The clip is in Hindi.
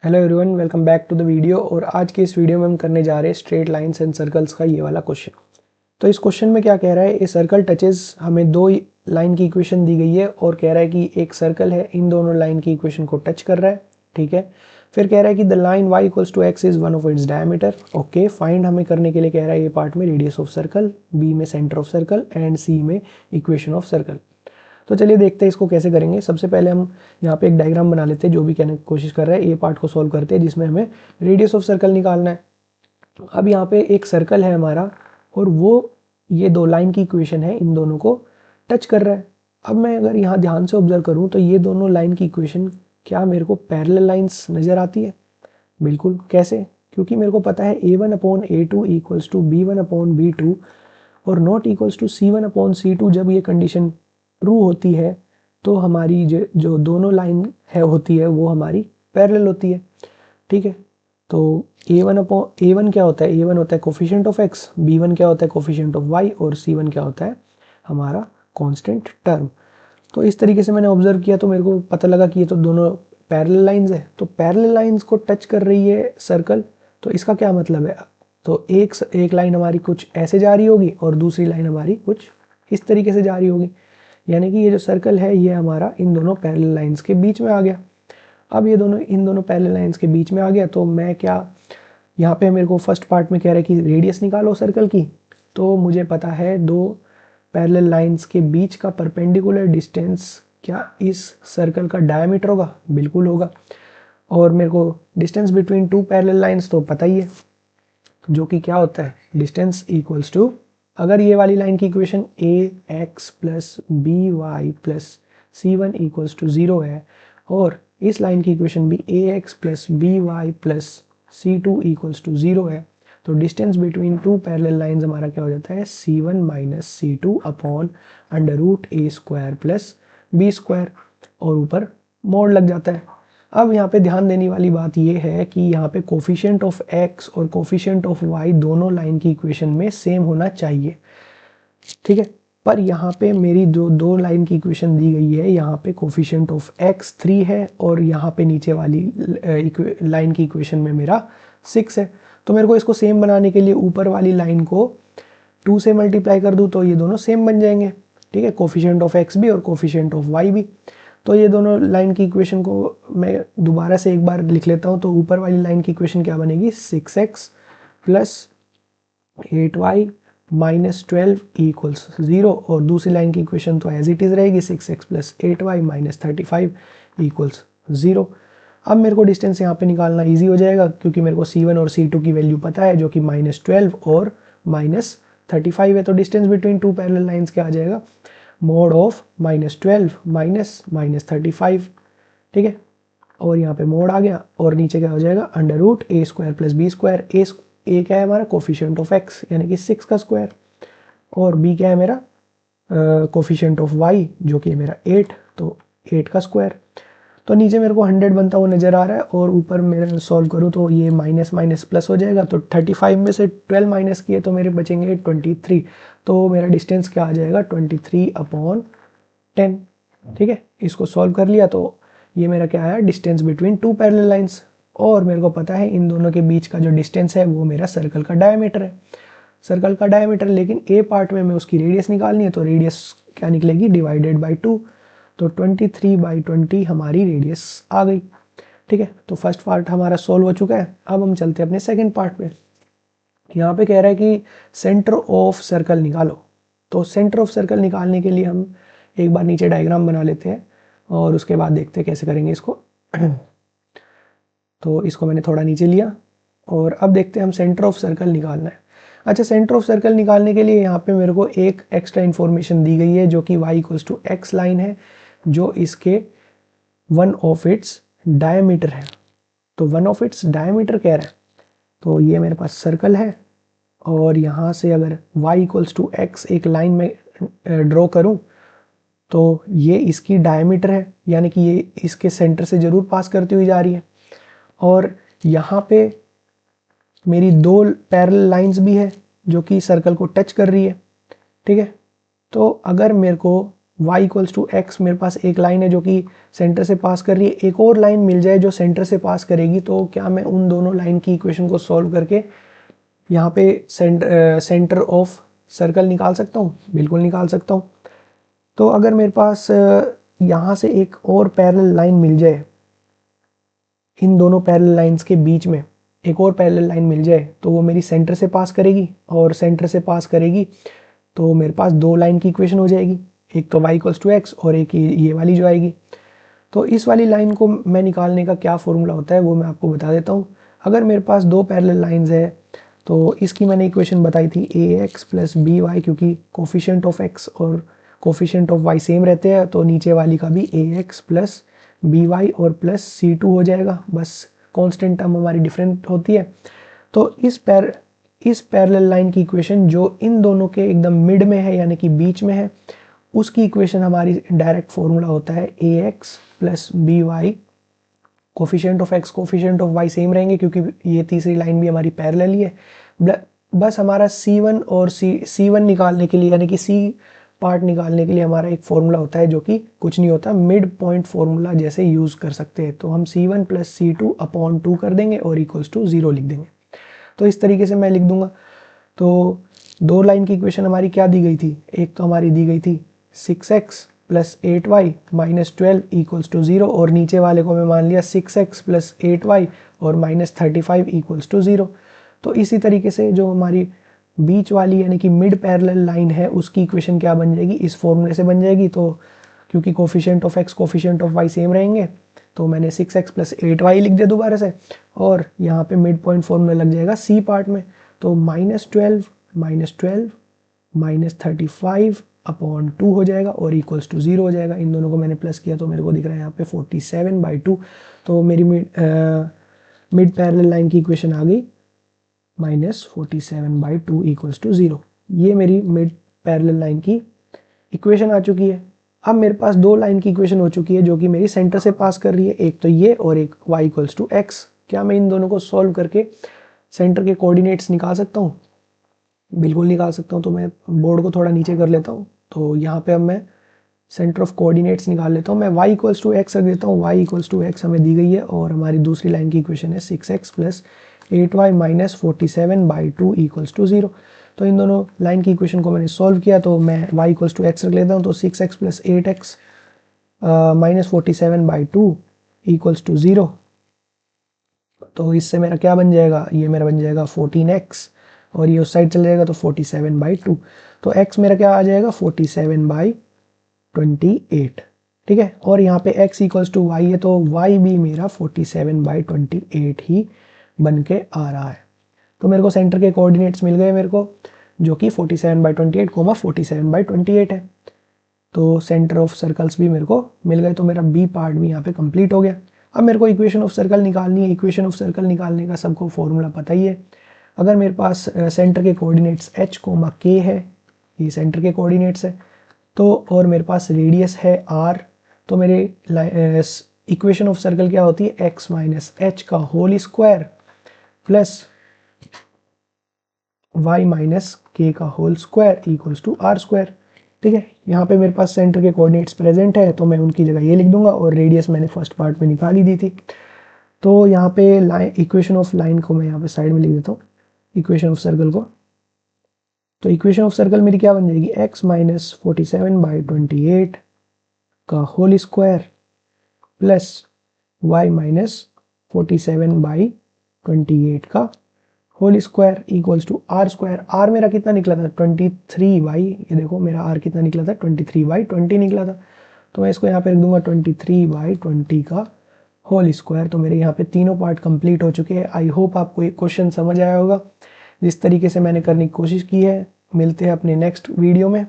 Hello everyone, welcome back to the video. और आज के इस वीडियो में हम करने जा रहे हैं स्ट्रेट लाइंस एंड सर्कल्स का ये वाला क्वेश्चन। तो इस क्वेश्चन में क्या कह रहा है, ए सर्कल टचेस, हमें दो लाइन की इक्वेशन दी गई है और कह रहा है कि एक सर्कल है, इन दोनों लाइन की इक्वेशन को टच कर रहा है। ठीक है, फिर कह रहा है कि the line y equals to x is one of its diameter. Okay, find हमें करने के लिए कह रहा है ए पार्ट में रेडियस ऑफ सर्कल, बी में centre of circle and C में इक्वेशन ऑफ सर्कल। तो चलिए देखते हैं इसको कैसे करेंगे। सबसे पहले हम यहाँ पे एक डायग्राम बना लेते हैं, जो भी कहने की कोशिश कर रहा है। ए पार्ट को सॉल्व करते हैं जिसमें हमें रेडियस ऑफ सर्कल निकालना है। अब यहाँ पे एक सर्कल है हमारा और वो ये दो लाइन की इक्वेशन है, इन दोनों को टच कर रहा है। अब मैं अगर यहाँ ध्यान से ऑब्जर्व करूँ तो ये दोनों लाइन की इक्वेशन क्या मेरे को पैरेलल लाइंस नज़र आती है? बिल्कुल। कैसे? क्योंकि मेरे को पता है A1/A2 इक्वल्स टू B1/B2 और नॉट इक्वल्स टू C1/C2। जब ये कंडीशन ट्रू होती है तो हमारी जो दोनों लाइन है होती है वो हमारी पैरेलल होती है। ठीक है, तो A1 क्या होता है? A1 होता है कोफिशिएंट ऑफ x, B1 क्या होता है कोफिशिएंट ऑफ y और C1 क्या होता है हमारा कांस्टेंट टर्म। तो इस तरीके से मैंने ऑब्जर्व किया तो मेरे को पता लगा कि ये तो दोनों पैरेलल लाइंस है। तो पैरेलल लाइंस को टच कर रही है सर्कल, तो इसका क्या मतलब है? तो एक लाइन हमारी कुछ ऐसे जा रही होगी और दूसरी लाइन हमारी कुछ इस तरीके से जा रही होगी, यानी कि ये जो सर्कल है ये हमारा इन दोनों पैरेलल लाइंस के बीच में आ गया। अब ये दोनों इन दोनों पैरेलल लाइंस के बीच में आ गया तो मैं क्या, यहाँ पे मेरे को फर्स्ट पार्ट में कह रहा है कि रेडियस निकालो सर्कल की। तो मुझे पता है दो पैरेलल लाइंस के बीच का परपेंडिकुलर डिस्टेंस क्या इस सर्कल का डायमीटर होगा? बिल्कुल होगा। और मेरे को distance between two parallel lines तो पता ही है, जो कि क्या होता है, डिस्टेंस इक्वल्स टू, अगर ये वाली लाइन की equation ax plus b y plus c one equals to 0 है और इस लाइन की इक्वेशन भी ax plus b y plus c two equals to 0 है, तो distance between two parallel lines हमारा क्या हो जाता है, c1 minus c two upon under root a square plus b square, और ऊपर मोड लग जाता है। अब यहाँ पे ध्यान देने वाली बात ये है कि यहाँ पे कोफिशिएंट ऑफ x और कोफिशिएंट ऑफ y दोनों लाइन की इक्वेशन में सेम होना चाहिए। ठीक है, पर यहाँ पे मेरी जो दो लाइन की इक्वेशन दी गई है, यहाँ पे कोफिशिएंट ऑफ x 3 है और यहाँ पे नीचे वाली लाइन की इक्वेशन में मेरा 6 है। तो मेरे को इसको सेम बनाने के लिए ऊपर वाली लाइन को 2 से मल्टीप्लाई कर दूँ तो ये दोनों सेम बन जाएंगे। ठीक है, कोफिशिएंट ऑफ x भी और कोफिशिएंट ऑफ y भी। तो ये दोनों लाइन की इक्वेशन को मैं दोबारा से एक बार लिख लेता हूँ। तो ऊपर वाली लाइन की इक्वेशन क्या बनेगी, 6x plus 8y minus 12 equals 0, और दूसरी लाइन की इक्वेशन तो एज इट इज़ रहेगी, 6x plus 8y minus 35 equals 0। अब मेरे को डिस्टेंस यहाँ पे निकालना इजी हो जाएगा क्योंकि मेरे को C1 और C2 की वैल्यू पता है, जो कि -12 और -35 है। तो distance between two parallel lines क्या आ जाएगा, मोड ऑफ -12 माइनस -35। ठीक है, और यहाँ पे मोड आ गया और नीचे क्या हो जाएगा, under root a square plus b square. ए क्या है हमारा, कोफिशिएंट ऑफ x यानी कि 6 का स्क्वायर, और b क्या है मेरा कोफिशिएंट ऑफ y जो कि मेरा 8, तो 8 का स्क्वायर। तो नीचे मेरे को 100 बनता हुआ नज़र आ रहा है और ऊपर मेरे सॉल्व करूँ तो ये माइनस माइनस प्लस हो जाएगा। तो 35 में से 12 माइनस किए तो मेरे बचेंगे 23। तो मेरा डिस्टेंस क्या आ जाएगा, 23/10। ठीक है, इसको सॉल्व कर लिया तो ये मेरा क्या आया, distance between two parallel lines. और मेरे को पता है इन दोनों के बीच का जो डिस्टेंस है वो मेरा सर्कल का डायमीटर है, सर्कल का डायमीटर। लेकिन ए पार्ट में मैं उसकी रेडियस निकालनी है, तो रेडियस क्या निकलेगी, डिवाइडेड बाई 2। तो 23/20 हमारी रेडियस आ गई। ठीक है, तो फर्स्ट पार्ट हमारा सॉल्व हो चुका है। अब हम चलते हैं अपने सेकंड पार्ट पे। यहाँ पे कह रहा है कि सेंटर ऑफ सर्कल निकालो। तो सेंटर ऑफ सर्कल निकालने के लिए हम एक बार नीचे डायग्राम बना लेते हैं और उसके बाद देखते हैं कैसे करेंगे इसको। तो इसको मैंने थोड़ा नीचे लिया और अब देखते हैं हम सेंटर ऑफ सर्कल निकालना है। अच्छा, सेंटर ऑफ सर्कल निकालने के लिए यहाँ पे मेरे को एक एक्स्ट्रा इन्फॉर्मेशन दी गई है, जो कि y equals to x line है, जो इसके वन ऑफ इट्स डायमीटर है। तो वन ऑफ इट्स डायमीटर कह रहा है, तो ये मेरे पास सर्कल है और यहाँ से अगर y इक्वल्स टू एक्स एक लाइन में ड्रॉ करूँ तो ये इसकी डायमीटर है, यानी कि ये इसके सेंटर से ज़रूर पास करती हुई जा रही है। और यहाँ पे मेरी दो पैरेलल लाइंस भी है जो कि सर्कल को टच कर रही है। ठीक है, तो अगर मेरे को y इक्वल्स टू एक्स, मेरे पास एक लाइन है जो कि सेंटर से पास कर रही है, एक और लाइन मिल जाए जो सेंटर से पास करेगी, तो क्या मैं उन दोनों लाइन की इक्वेशन को सॉल्व करके यहाँ पे सेंटर ऑफ सर्कल निकाल सकता हूँ? बिल्कुल निकाल सकता हूँ। तो अगर मेरे पास यहाँ से एक और पैरेलल लाइन मिल जाए, इन दोनों पैरेलल लाइंस के बीच में एक और पैरेलल लाइन मिल जाए, तो वो मेरी सेंटर से पास करेगी, और सेंटर से पास करेगी तो मेरे पास दो लाइन की इक्वेशन हो जाएगी, एक तो y इक्वल्स टू एक्स और एक ये वाली जो आएगी। तो इस वाली लाइन को मैं निकालने का क्या फॉर्मूला होता है वो मैं आपको बता देता हूँ। अगर मेरे पास दो पैरेलल लाइंस है तो इसकी मैंने इक्वेशन बताई थी ax प्लस बी वाई, क्योंकि कोफिशिएंट ऑफ x और कोफिशिएंट ऑफ y सेम रहते हैं, तो नीचे वाली का भी ax प्लस बी वाई और प्लस c2 हो जाएगा, बस कांस्टेंट टर्म हमारी डिफरेंट होती है। तो इस पैरेलल लाइन की इक्वेशन जो इन दोनों के एकदम मिड में है यानी कि बीच में है, उसकी इक्वेशन हमारी डायरेक्ट फॉर्मूला होता है ax plus b y. Coefficient of x coefficient of y same रहेंगे क्योंकि ये तीसरी लाइन भी हमारी पैरेलल ही है। बस हमारा c1 और c1 निकालने के लिए यानी कि c पार्ट निकालने के लिए हमारा एक फॉर्मूला होता है जो कि कुछ नहीं होता, मिड पॉइंट फॉर्मूला जैसे यूज़ कर सकते हैं। तो हम c1 प्लस c2 अपॉन 2 कर देंगे और इक्वल्स टू 0 लिख देंगे। तो इस तरीके से मैं लिख दूंगा। तो दो लाइन की इक्वेशन हमारी क्या दी गई थी, एक तो हमारी दी गई थी 6x plus 8y minus 12 equals to 0, और नीचे वाले को मैं मान लिया 6x प्लस 8y और माइनस 35 इक्वल्स टू 0। तो इसी तरीके से जो हमारी बीच वाली यानी कि मिड पैरेलल लाइन है उसकी इक्वेशन क्या बन जाएगी, इस फॉर्मूले से बन जाएगी। तो क्योंकि coefficient of x coefficient of y same रहेंगे तो मैंने 6x प्लस 8y लिख दिया दोबारा से, और यहाँ पे मिड पॉइंट फॉर्मूला लग जाएगा c पार्ट में। तो माइनस 12 माइनस 35 अपॉन 2 हो जाएगा और इक्वल्स टू 0 हो जाएगा। इन दोनों को मैंने प्लस किया तो मेरे को दिख रहा है यहाँ पे 47/2। तो मेरी मिड पैरेलल लाइन की इक्वेशन आ गई माइनस 47/2 इक्वल्स टू 0। ये मेरी मिड पैरेलल लाइन की इक्वेशन आ चुकी है। अब मेरे पास दो लाइन की इक्वेशन हो चुकी है जो कि मेरी सेंटर से पास कर रही है, एक तो ये और एक y इक्वल्स टू एक्स। क्या मैं इन दोनों को सॉल्व करके सेंटर के कोऑर्डिनेट्स निकाल सकता हूँ? बिल्कुल निकाल सकता हूँ। तो मैं बोर्ड को थोड़ा नीचे कर लेता हूँ। तो यहाँ पे अब मैं सेंटर ऑफ कोऑर्डिनेट्स निकाल लेता हूँ। मैं y इक्वल्स टू एक्स रख देता हूँ। y इक्वल्स टू एक्स हमें दी गई है और हमारी दूसरी लाइन की इक्वेशन है 6x plus 8y minus 47/2 equals to 0। तो इन दोनों लाइन की इक्वेशन को मैंने सॉल्व किया तो मैं y इक्वल्स टू एक्स रख लेता हूँ। तो 6x plus 8x minus 47/2 equals to 0। तो इससे मेरा क्या बन जाएगा, ये मेरा बन जाएगा 14x और ये उस साइड चल जाएगा तो 47/2। तो x मेरा क्या आ जाएगा 47/28। ठीक है, और यहाँ पे x इक्वल्स टू y है तो y भी मेरा 47/28 ही बन के आ रहा है। तो मेरे को सेंटर के कोऑर्डिनेट्स मिल गए मेरे को, जो कि 47/28 47/28 है। तो सेंटर ऑफ सर्कल्स भी मेरे को मिल गए। तो मेरा बी पार्ट भी यहाँ पे कंप्लीट हो गया। अब मेरे को इक्वेशन ऑफ सर्कल निकालनी है। इक्वेशन ऑफ सर्कल निकालने का सबको फॉर्मूला पता ही है। अगर मेरे पास सेंटर के कोऑर्डिनेट्स h, k है, ये सेंटर के कोऑर्डिनेट्स है, तो और मेरे पास रेडियस है r, तो मेरे इक्वेशन ऑफ सर्कल क्या होती है, x माइनस h का whole square plus y minus k का whole square equals to r square. ठीक है, यहाँ पे मेरे पास सेंटर के कोऑर्डिनेट्स प्रेजेंट है तो मैं उनकी जगह ये लिख दूंगा, और रेडियस मैंने फर्स्ट पार्ट में निकाल ही दी थी। तो यहाँ पे लाइन इक्वेशन ऑफ लाइन को मैं यहाँ पे साइड में लिख देता हूँ, इक्वेशन ऑफ सर्कल को। तो इक्वेशन ऑफ सर्कल मेरी क्या बन जाएगी, x माइनस 47/28 का whole square plus y minus 47/28 का whole square equals to r square. r मेरा कितना निकला था 23y, ये देखो मेरा r कितना निकला था 23/20 निकला था। तो मैं इसको यहाँ पे रख दूंगा 23/20 का होल स्क्वायर। तो मेरे यहाँ पे तीनों पार्ट कंप्लीट हो चुके हैं। आई होप आपको ये क्वेश्चन समझ आया होगा जिस तरीके से मैंने करने की कोशिश की है। मिलते हैं अपने नेक्स्ट वीडियो में।